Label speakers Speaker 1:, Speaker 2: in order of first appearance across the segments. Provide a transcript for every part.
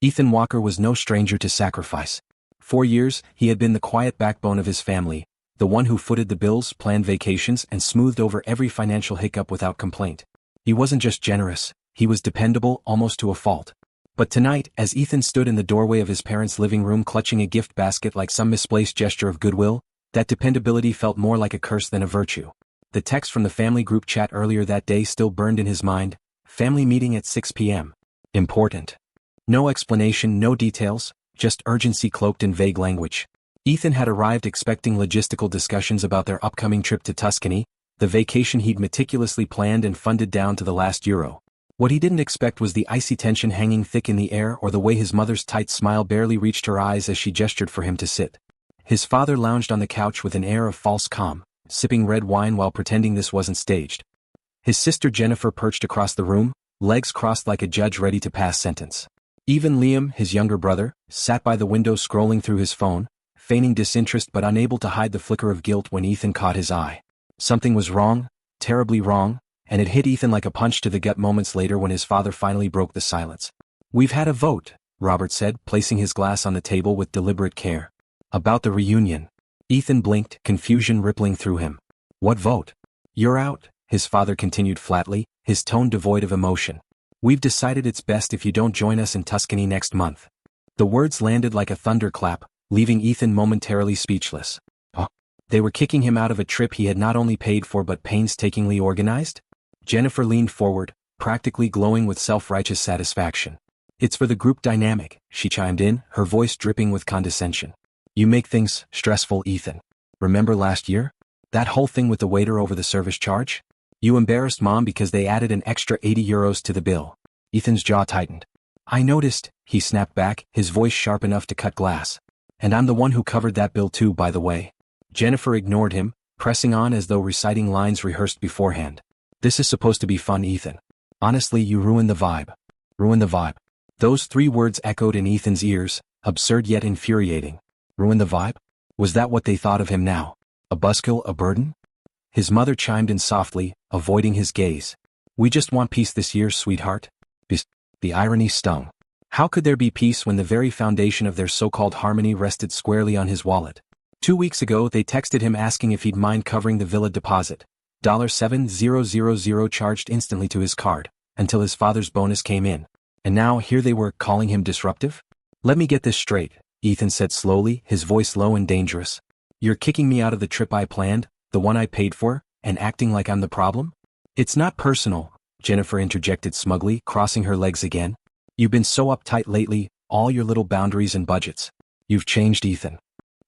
Speaker 1: Ethan Walker was no stranger to sacrifice. For years, he had been the quiet backbone of his family, the one who footed the bills, planned vacations, and smoothed over every financial hiccup without complaint. He wasn't just generous, he was dependable almost to a fault. But tonight, as Ethan stood in the doorway of his parents' living room clutching a gift basket like some misplaced gesture of goodwill, that dependability felt more like a curse than a virtue. The text from the family group chat earlier that day still burned in his mind. Family meeting at 6 p.m. Important. No explanation, no details, just urgency cloaked in vague language. Ethan had arrived expecting logistical discussions about their upcoming trip to Tuscany, the vacation he'd meticulously planned and funded down to the last euro. What he didn't expect was the icy tension hanging thick in the air or the way his mother's tight smile barely reached her eyes as she gestured for him to sit. His father lounged on the couch with an air of false calm, sipping red wine while pretending this wasn't staged. His sister Jennifer perched across the room, legs crossed like a judge ready to pass sentence. Even Liam, his younger brother, sat by the window scrolling through his phone, feigning disinterest but unable to hide the flicker of guilt when Ethan caught his eye. Something was wrong, terribly wrong, and it hit Ethan like a punch to the gut moments later when his father finally broke the silence. "We've had a vote," Robert said, placing his glass on the table with deliberate care. "About the reunion." Ethan blinked, confusion rippling through him. "What vote?" "You're out," his father continued flatly, his tone devoid of emotion. "We've decided it's best if you don't join us in Tuscany next month." The words landed like a thunderclap, leaving Ethan momentarily speechless. Oh, they were kicking him out of a trip he had not only paid for but painstakingly organized? Jennifer leaned forward, practically glowing with self-righteous satisfaction. "It's for the group dynamic," she chimed in, her voice dripping with condescension. "You make things stressful, Ethan. Remember last year? That whole thing with the waiter over the service charge? You embarrassed Mom because they added an extra €80 to the bill." Ethan's jaw tightened. "I noticed," he snapped back, his voice sharp enough to cut glass. "And I'm the one who covered that bill too, by the way." Jennifer ignored him, pressing on as though reciting lines rehearsed beforehand. "This is supposed to be fun, Ethan. Honestly, you ruined the vibe." Ruin the vibe. Those 3 words echoed in Ethan's ears, absurd yet infuriating. Ruin the vibe? Was that what they thought of him now? A buzzkill, a burden? His mother chimed in softly, avoiding his gaze. "We just want peace this year, sweetheart." The irony stung. How could there be peace when the very foundation of their so-called harmony rested squarely on his wallet? 2 weeks ago they texted him asking if he'd mind covering the villa deposit. $7,000 charged instantly to his card, until his father's bonus came in. And now here they were calling him disruptive? "Let me get this straight," Ethan said slowly, his voice low and dangerous. "You're kicking me out of the trip I planned, the one I paid for, and acting like I'm the problem?" "It's not personal," Jennifer interjected smugly, crossing her legs again. "You've been so uptight lately, all your little boundaries and budgets. You've changed, Ethan."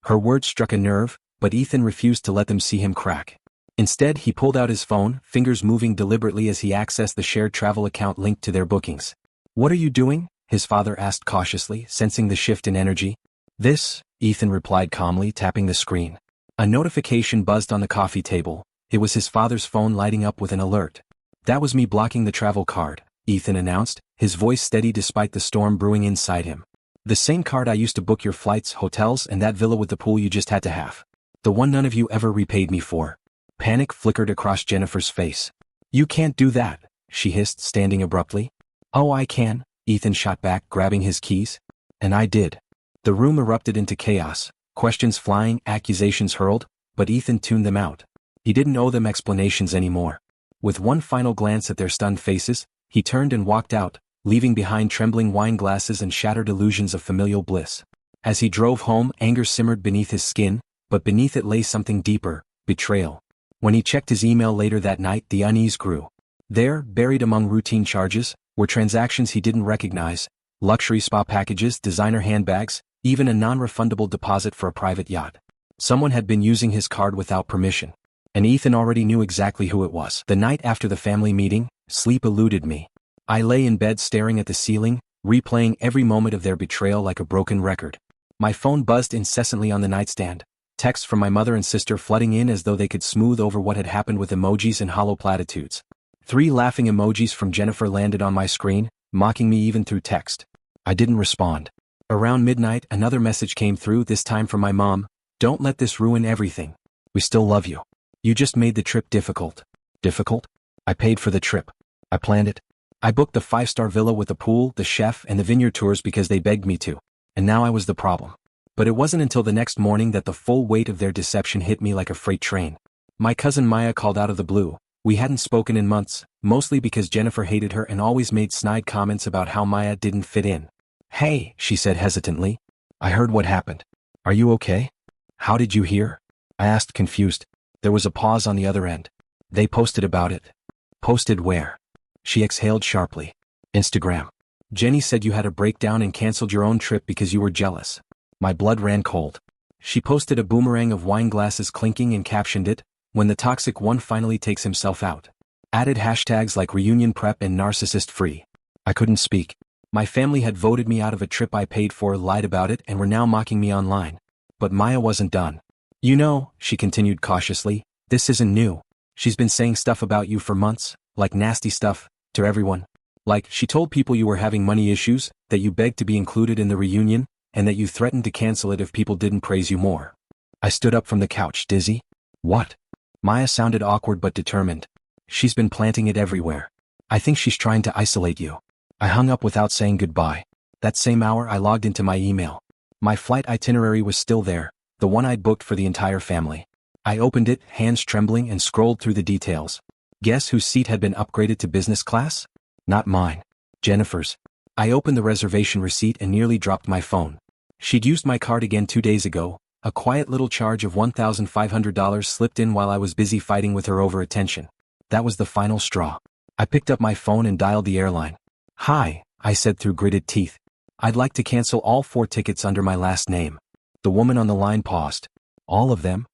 Speaker 1: Her words struck a nerve, but Ethan refused to let them see him crack. Instead, he pulled out his phone, fingers moving deliberately as he accessed the shared travel account linked to their bookings. "What are you doing?" his father asked cautiously, sensing the shift in energy. "This," Ethan replied calmly, tapping the screen. A notification buzzed on the coffee table. It was his father's phone lighting up with an alert. "That was me blocking the travel card," Ethan announced, his voice steady despite the storm brewing inside him. "The same card I used to book your flights, hotels, and that villa with the pool you just had to have. The one none of you ever repaid me for." Panic flickered across Jennifer's face. "You can't do that," she hissed, standing abruptly. "Oh, I can," Ethan shot back, grabbing his keys. "And I did." The room erupted into chaos, questions flying, accusations hurled, but Ethan tuned them out. He didn't owe them explanations anymore. With one final glance at their stunned faces, he turned and walked out, leaving behind trembling wine glasses and shattered illusions of familial bliss. As he drove home, anger simmered beneath his skin, but beneath it lay something deeper, betrayal. When he checked his email later that night, the unease grew. There, buried among routine charges, were transactions he didn't recognize, luxury spa packages, designer handbags, even a non-refundable deposit for a private yacht. Someone had been using his card without permission. And Ethan already knew exactly who it was. The night after the family meeting, sleep eluded me. I lay in bed staring at the ceiling, replaying every moment of their betrayal like a broken record. My phone buzzed incessantly on the nightstand. Texts from my mother and sister flooding in as though they could smooth over what had happened with emojis and hollow platitudes. 3 laughing emojis from Jennifer landed on my screen, mocking me even through text. I didn't respond. Around midnight, another message came through, this time from my mom. "Don't let this ruin everything. We still love you. You just made the trip difficult." Difficult? I paid for the trip. I planned it. I booked the 5-star villa with the pool, the chef, and the vineyard tours because they begged me to. And now I was the problem. But it wasn't until the next morning that the full weight of their deception hit me like a freight train. My cousin Maya called out of the blue. We hadn't spoken in months, mostly because Jennifer hated her and always made snide comments about how Maya didn't fit in. "Hey," she said hesitantly. "I heard what happened. Are you okay?" "How did you hear?" I asked, confused. There was a pause on the other end. "They posted about it." "Posted where?" She exhaled sharply. "Instagram. Jenny said you had a breakdown and canceled your own trip because you were jealous." My blood ran cold. She posted a boomerang of wine glasses clinking and captioned it, "When the toxic one finally takes himself out." Added hashtags like reunion prep and narcissist free. I couldn't speak. My family had voted me out of a trip I paid for, lied about it, and were now mocking me online. But Maya wasn't done. "You know," she continued cautiously, "this isn't new. She's been saying stuff about you for months, like nasty stuff, to everyone. Like, she told people you were having money issues, that you begged to be included in the reunion, and that you threatened to cancel it if people didn't praise you more." I stood up from the couch, dizzy. "What?" Maya sounded awkward but determined. "She's been planting it everywhere. I think she's trying to isolate you." I hung up without saying goodbye. That same hour I logged into my email. My flight itinerary was still there, the one I'd booked for the entire family. I opened it, hands trembling, and scrolled through the details. Guess whose seat had been upgraded to business class? Not mine. Jennifer's. I opened the reservation receipt and nearly dropped my phone. She'd used my card again 2 days ago. A quiet little charge of $1,500 slipped in while I was busy fighting with her over attention. That was the final straw. I picked up my phone and dialed the airline. "Hi," I said through gritted teeth. "I'd like to cancel all 4 tickets under my last name." The woman on the line paused. "All of them?"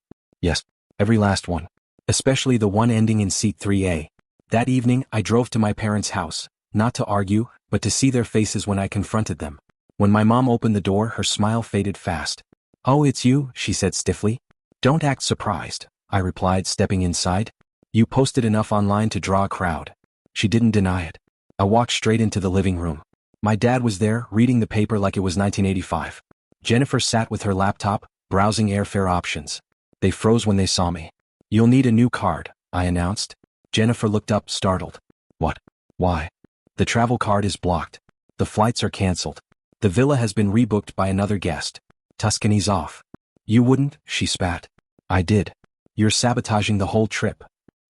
Speaker 1: "Yes, every last one. Especially the one ending in seat 3A. That evening, I drove to my parents' house, not to argue, but to see their faces when I confronted them. When my mom opened the door, her smile faded fast. "Oh, it's you," she said stiffly. "Don't act surprised," I replied, stepping inside. "You posted enough online to draw a crowd." She didn't deny it. I walked straight into the living room. My dad was there, reading the paper like it was 1985. Jennifer sat with her laptop, browsing airfare options. They froze when they saw me. "You'll need a new card," I announced. Jennifer looked up, startled. "What? Why?" "The travel card is blocked. The flights are canceled. The villa has been rebooked by another guest. Tuscany's off." "You wouldn't," she spat. "I did. You're sabotaging the whole trip."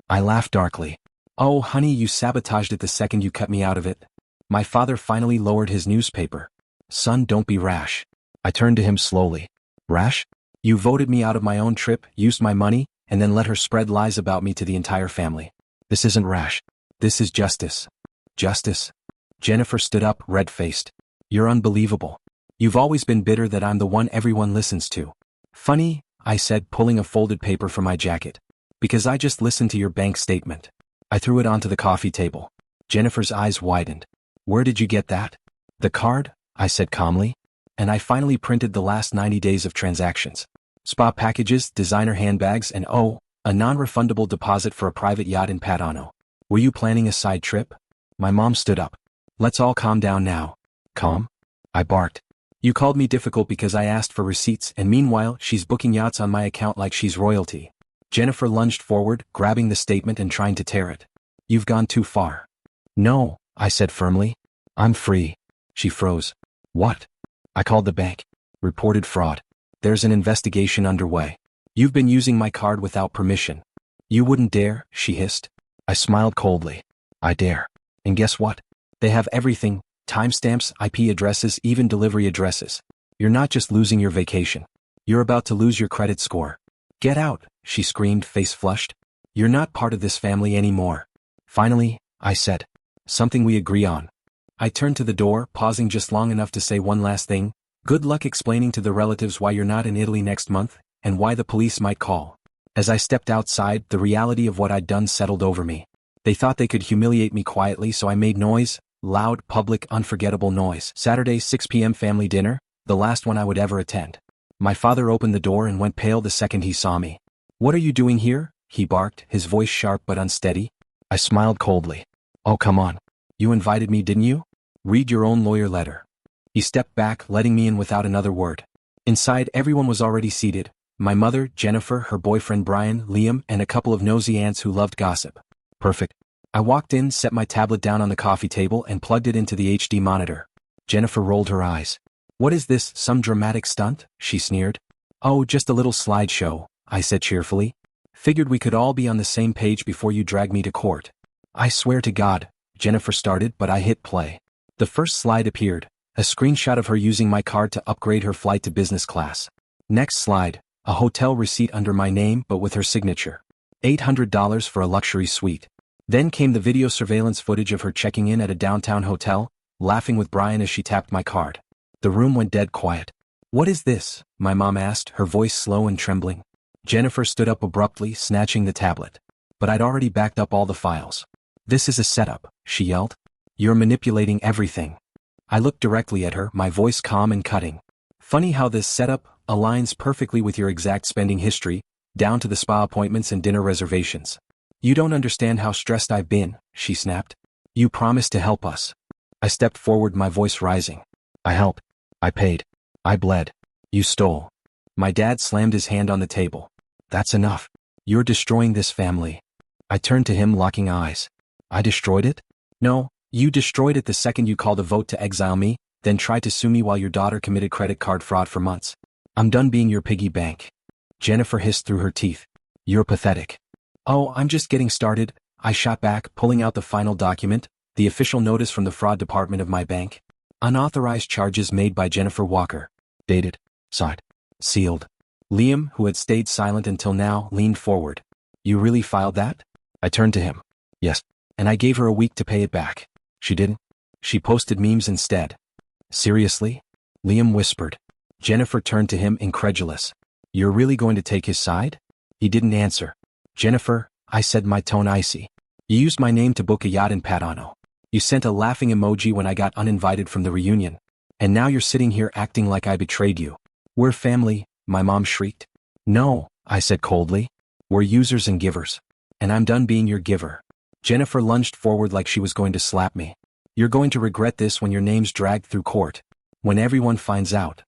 Speaker 1: I laughed darkly. "Oh, honey, you sabotaged it the second you cut me out of it." My father finally lowered his newspaper. "Son, don't be rash." I turned to him slowly. "Rash? You voted me out of my own trip, used my money, and then let her spread lies about me to the entire family. This isn't rash. This is justice." "Justice?" Jennifer stood up, red-faced. "You're unbelievable. You've always been bitter that I'm the one everyone listens to." "Funny," I said, pulling a folded paper from my jacket. "Because I just listened to your bank statement." I threw it onto the coffee table. Jennifer's eyes widened. "Where did you get that?" "The card," I said calmly. "And I finally printed the last 90 days of transactions. Spa packages, designer handbags, and oh, a non-refundable deposit for a private yacht in Padano. Were you planning a side trip?" My mom stood up. "Let's all calm down now." "Calm?" I barked. "You called me difficult because I asked for receipts, and meanwhile, she's booking yachts on my account like she's royalty." Jennifer lunged forward, grabbing the statement and trying to tear it. "You've gone too far." "No," I said firmly. "I'm free." She froze. "What?" "I called the bank. Reported fraud. There's an investigation underway. You've been using my card without permission." "You wouldn't dare," she hissed. I smiled coldly. "I dare. And guess what? They have everything. Timestamps, IP addresses, even delivery addresses. You're not just losing your vacation. You're about to lose your credit score." "Get out," she screamed, face flushed. "You're not part of this family anymore." "Finally," I said. "Something we agree on." I turned to the door, pausing just long enough to say one last thing. "Good luck explaining to the relatives why you're not in Italy next month, and why the police might call." As I stepped outside, the reality of what I'd done settled over me. They thought they could humiliate me quietly, so I made noise. Loud, public, unforgettable noise. Saturday, 6 p.m. family dinner, the last one I would ever attend. My father opened the door and went pale the second he saw me. "What are you doing here?" he barked, his voice sharp but unsteady. I smiled coldly. "Oh, come on. You invited me, didn't you? Read your own lawyer letter." He stepped back, letting me in without another word. Inside, everyone was already seated. My mother, Jennifer, her boyfriend Brian, Liam, and a couple of nosy aunts who loved gossip. "Perfect. I walked in, set my tablet down on the coffee table and plugged it into the HD monitor. Jennifer rolled her eyes. "What is this, some dramatic stunt?" she sneered. "Oh, just a little slideshow," I said cheerfully. "Figured we could all be on the same page before you drag me to court." "I swear to God," Jennifer started, but I hit play. The first slide appeared, a screenshot of her using my card to upgrade her flight to business class. Next slide, a hotel receipt under my name but with her signature. $800 for a luxury suite. Then came the video surveillance footage of her checking in at a downtown hotel, laughing with Brian as she tapped my card. The room went dead quiet. "What is this?" my mom asked, her voice slow and trembling. Jennifer stood up abruptly, snatching the tablet. But I'd already backed up all the files. "This is a setup," she yelled. "You're manipulating everything." I looked directly at her, my voice calm and cutting. "Funny how this setup aligns perfectly with your exact spending history, down to the spa appointments and dinner reservations. You don't understand how stressed I've been," she snapped. "You promised to help us." I stepped forward, my voice rising. "I helped. I paid. I bled. You stole." My dad slammed his hand on the table. "That's enough. You're destroying this family." I turned to him, locking eyes. "I destroyed it?" "No, you destroyed it the second you called a vote to exile me, then tried to sue me while your daughter committed credit card fraud for months. I'm done being your piggy bank." Jennifer hissed through her teeth. "You're pathetic." "Oh, I'm just getting started," I shot back, pulling out the final document, the official notice from the fraud department of my bank. Unauthorized charges made by Jennifer Walker. Dated. Signed. Sealed. Liam, who had stayed silent until now, leaned forward. "You really filed that?" I turned to him. "Yes. And I gave her a week to pay it back." "She didn't? She posted memes instead." "Seriously?" Liam whispered. Jennifer turned to him, incredulous. "You're really going to take his side?" He didn't answer. "Jennifer," I said, my tone icy. "You used my name to book a yacht in Padano. You sent a laughing emoji when I got uninvited from the reunion. And now you're sitting here acting like I betrayed you." "We're family," my mom shrieked. "No," I said coldly. "We're users and givers. And I'm done being your giver." Jennifer lunged forward like she was going to slap me. "You're going to regret this when your name's dragged through court. When everyone finds out."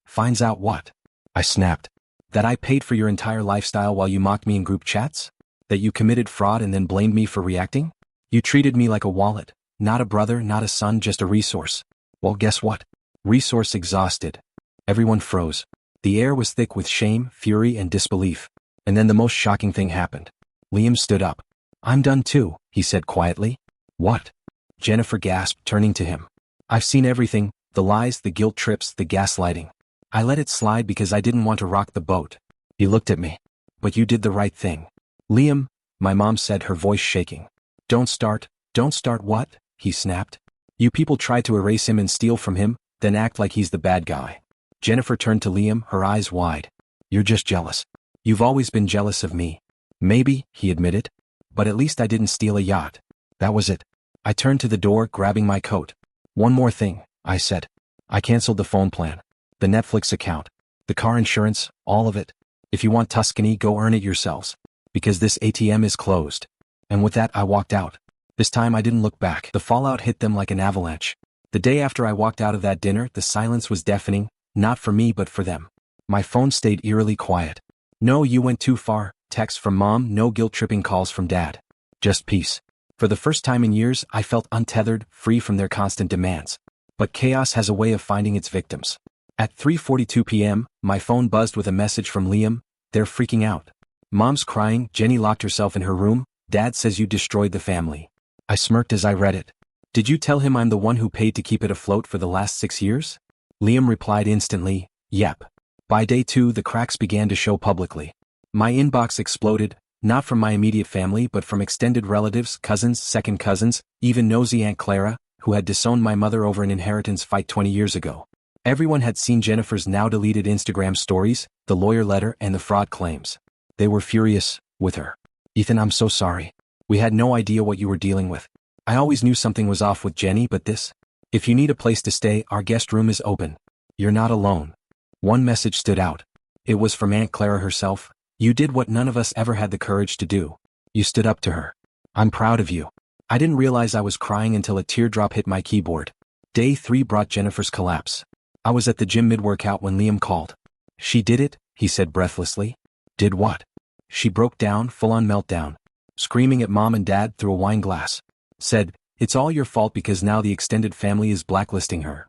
Speaker 1: "Finds out what?" I snapped. "That I paid for your entire lifestyle while you mocked me in group chats? That you committed fraud and then blamed me for reacting? You treated me like a wallet, not a brother, not a son, just a resource. Well, guess what? Resource exhausted." Everyone froze. The air was thick with shame, fury, and disbelief. And then the most shocking thing happened. Liam stood up. "I'm done too," he said quietly. "What?" Jennifer gasped, turning to him. "I've seen everything, the lies, the guilt trips, the gaslighting. I let it slide because I didn't want to rock the boat." He looked at me. "But you did the right thing." "Liam," my mom said, her voice shaking. Don't start what?" he snapped. "You people tried to erase him and steal from him, then act like he's the bad guy." Jennifer turned to Liam, her eyes wide. "You're just jealous. You've always been jealous of me." "Maybe," he admitted. "But at least I didn't steal a yacht. That was it." I turned to the door, grabbing my coat. "One more thing," I said. "I canceled the phone plan, the Netflix account, the car insurance, all of it. If you want Tuscany, go earn it yourselves. Because this ATM is closed." And with that I walked out. This time I didn't look back. The fallout hit them like an avalanche. The day after I walked out of that dinner, the silence was deafening, not for me but for them. My phone stayed eerily quiet. No "you went too far" texts from mom, no guilt-tripping calls from dad. Just peace. For the first time in years, I felt untethered, free from their constant demands. But chaos has a way of finding its victims. At 3:42 p.m., my phone buzzed with a message from Liam. "They're freaking out. Mom's crying, Jenny locked herself in her room, Dad says you destroyed the family." I smirked as I read it. "Did you tell him I'm the one who paid to keep it afloat for the last 6 years?" Liam replied instantly, "Yep." By day 2, the cracks began to show publicly. My inbox exploded, not from my immediate family but from extended relatives, cousins, second cousins, even nosy Aunt Clara, who had disowned my mother over an inheritance fight 20 years ago. Everyone had seen Jennifer's now-deleted Instagram stories, the lawyer letter, and the fraud claims. They were furious with her. "Ethan, I'm so sorry. We had no idea what you were dealing with. I always knew something was off with Jenny, but this. If you need a place to stay, our guest room is open. You're not alone." One message stood out. It was from Aunt Clara herself. "You did what none of us ever had the courage to do. You stood up to her. I'm proud of you." I didn't realize I was crying until a teardrop hit my keyboard. Day 3 brought Jennifer's collapse. I was at the gym mid-workout when Liam called. "She did it," he said breathlessly. "Did what?" She broke down, full-on meltdown. screaming at Mom and Dad through a wine glass. Said, "It's all your fault because now the extended family is blacklisting her."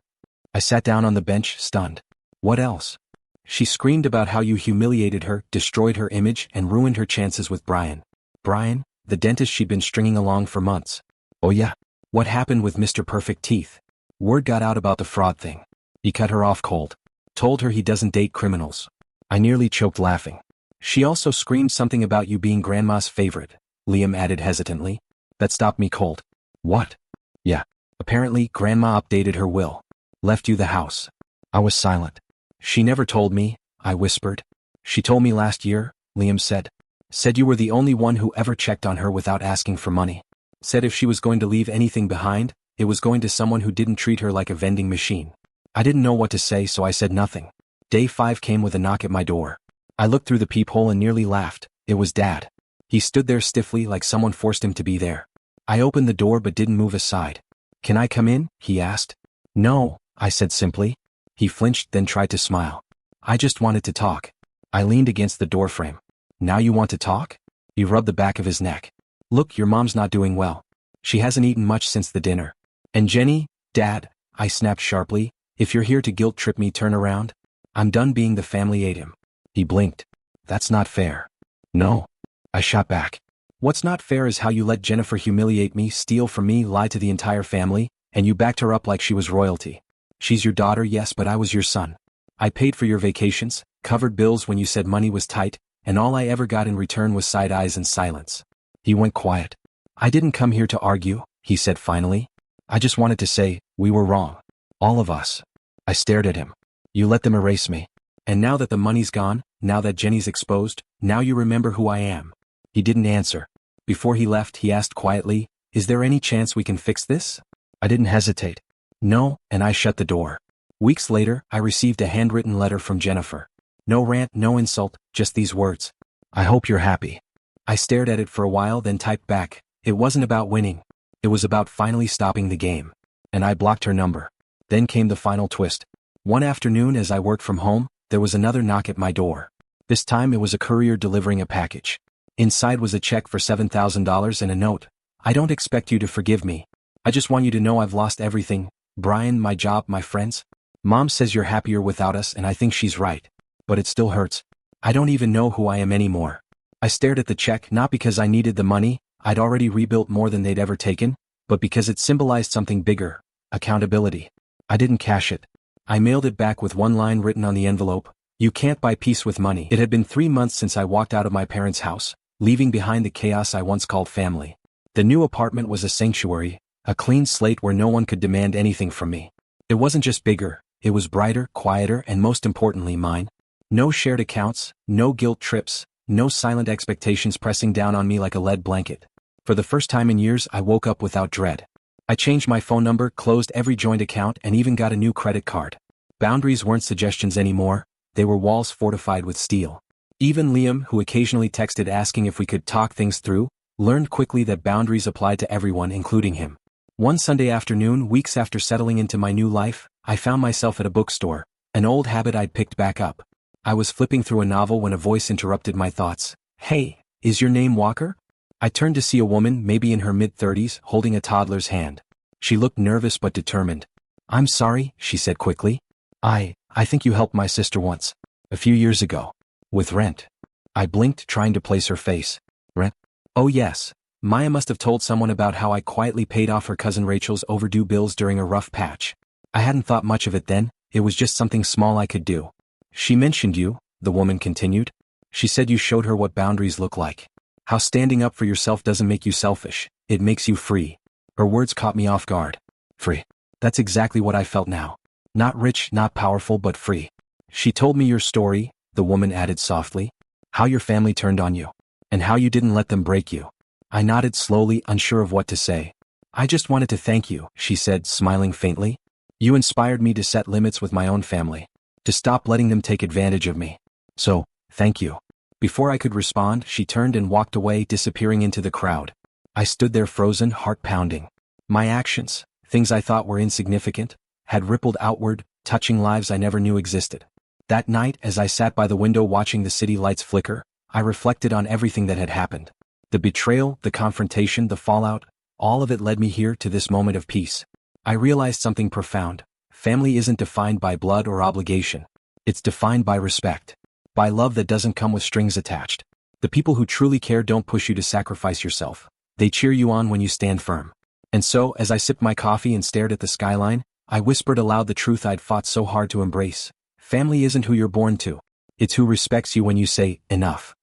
Speaker 1: I sat down on the bench, stunned. "What else?" She screamed about how you humiliated her, destroyed her image, and ruined her chances with Brian. Brian, the dentist she'd been stringing along for months. Oh yeah? What happened with Mr. Perfect Teeth? Word got out about the fraud thing. He cut her off cold. Told her he doesn't date criminals. I nearly choked laughing. She also screamed something about you being Grandma's favorite, Liam added hesitantly. That stopped me cold. What? Yeah. Apparently, Grandma updated her will. Left you the house. I was silent. She never told me, I whispered. She told me last year, Liam said. Said you were the only one who ever checked on her without asking for money. Said if she was going to leave anything behind, it was going to someone who didn't treat her like a vending machine. I didn't know what to say, so I said nothing. Day 5 came with a knock at my door. I looked through the peephole and nearly laughed. It was Dad. He stood there stiffly like someone forced him to be there. I opened the door but didn't move aside. Can I come in? He asked. No, I said simply. He flinched, then tried to smile. I just wanted to talk. I leaned against the doorframe. Now you want to talk? He rubbed the back of his neck. Look, your mom's not doing well. She hasn't eaten much since the dinner. And Jenny, Dad, I snapped sharply, if you're here to guilt trip me, turn around. I'm done being the family aide. He blinked. That's not fair. No. I shot back. What's not fair is how you let Jennifer humiliate me, steal from me, lie to the entire family, and you backed her up like she was royalty. She's your daughter, yes, but I was your son. I paid for your vacations, covered bills when you said money was tight, and all I ever got in return was side eyes and silence. He went quiet. I didn't come here to argue, he said finally. I just wanted to say, we were wrong. All of us. I stared at him. You let them erase me. And now that the money's gone, now that Jenny's exposed, now you remember who I am. He didn't answer. Before he left, he asked quietly, is there any chance we can fix this? I didn't hesitate. No, and I shut the door. Weeks later, I received a handwritten letter from Jennifer. No rant, no insult, just these words. I hope you're happy. I stared at it for a while, then typed back. It wasn't about winning. It was about finally stopping the game. And I blocked her number. Then came the final twist. One afternoon as I worked from home, there was another knock at my door. This time it was a courier delivering a package. Inside was a check for $7,000 and a note. I don't expect you to forgive me. I just want you to know I've lost everything. Brian, my job, my friends. Mom says you're happier without us, and I think she's right. But it still hurts. I don't even know who I am anymore. I stared at the check not because I needed the money, I'd already rebuilt more than they'd ever taken, but because it symbolized something bigger. Accountability. I didn't cash it. I mailed it back with one line written on the envelope. You can't buy peace with money. It had been 3 months since I walked out of my parents' house, leaving behind the chaos I once called family. The new apartment was a sanctuary, a clean slate where no one could demand anything from me. It wasn't just bigger, it was brighter, quieter, and most importantly mine. No shared accounts, no guilt trips, no silent expectations pressing down on me like a lead blanket. For the first time in years, I woke up without dread. I changed my phone number, closed every joint account, and even got a new credit card. Boundaries weren't suggestions anymore, they were walls fortified with steel. Even Liam, who occasionally texted asking if we could talk things through, learned quickly that boundaries applied to everyone, including him. One Sunday afternoon, weeks after settling into my new life, I found myself at a bookstore, an old habit I'd picked back up. I was flipping through a novel when a voice interrupted my thoughts. Hey, is your name Walker? I turned to see a woman, maybe in her mid-30s, holding a toddler's hand. She looked nervous but determined. I'm sorry, she said quickly. I think you helped my sister once. A few years ago. With rent. I blinked, trying to place her face. Rent? Oh yes. Maya must have told someone about how I quietly paid off her cousin Rachel's overdue bills during a rough patch. I hadn't thought much of it then, it was just something small I could do. She mentioned you, the woman continued. She said you showed her what boundaries look like. How standing up for yourself doesn't make you selfish, it makes you free. Her words caught me off guard. Free. That's exactly what I felt now. Not rich, not powerful, but free. She told me your story, the woman added softly. How your family turned on you. And how you didn't let them break you. I nodded slowly, unsure of what to say. I just wanted to thank you, she said, smiling faintly. You inspired me to set limits with my own family. To stop letting them take advantage of me. So, thank you. Before I could respond, she turned and walked away, disappearing into the crowd. I stood there frozen, heart pounding. My actions, things I thought were insignificant, had rippled outward, touching lives I never knew existed. That night, as I sat by the window watching the city lights flicker, I reflected on everything that had happened. The betrayal, the confrontation, the fallout, all of it led me here to this moment of peace. I realized something profound. Family isn't defined by blood or obligation. It's defined by respect. By love that doesn't come with strings attached. The people who truly care don't push you to sacrifice yourself. They cheer you on when you stand firm. And so, as I sipped my coffee and stared at the skyline, I whispered aloud the truth I'd fought so hard to embrace. Family isn't who you're born to. It's who respects you when you say, enough.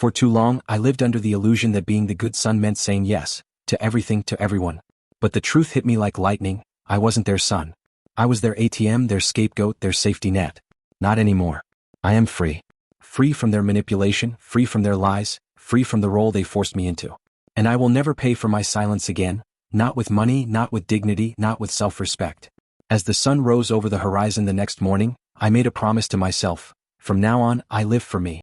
Speaker 1: For too long, I lived under the illusion that being the good son meant saying yes, to everything, to everyone. But the truth hit me like lightning. I wasn't their son. I was their ATM, their scapegoat, their safety net. Not anymore. I am free. Free from their manipulation, free from their lies, free from the role they forced me into. And I will never pay for my silence again, not with money, not with dignity, not with self-respect. As the sun rose over the horizon the next morning, I made a promise to myself. From now on, I live for me.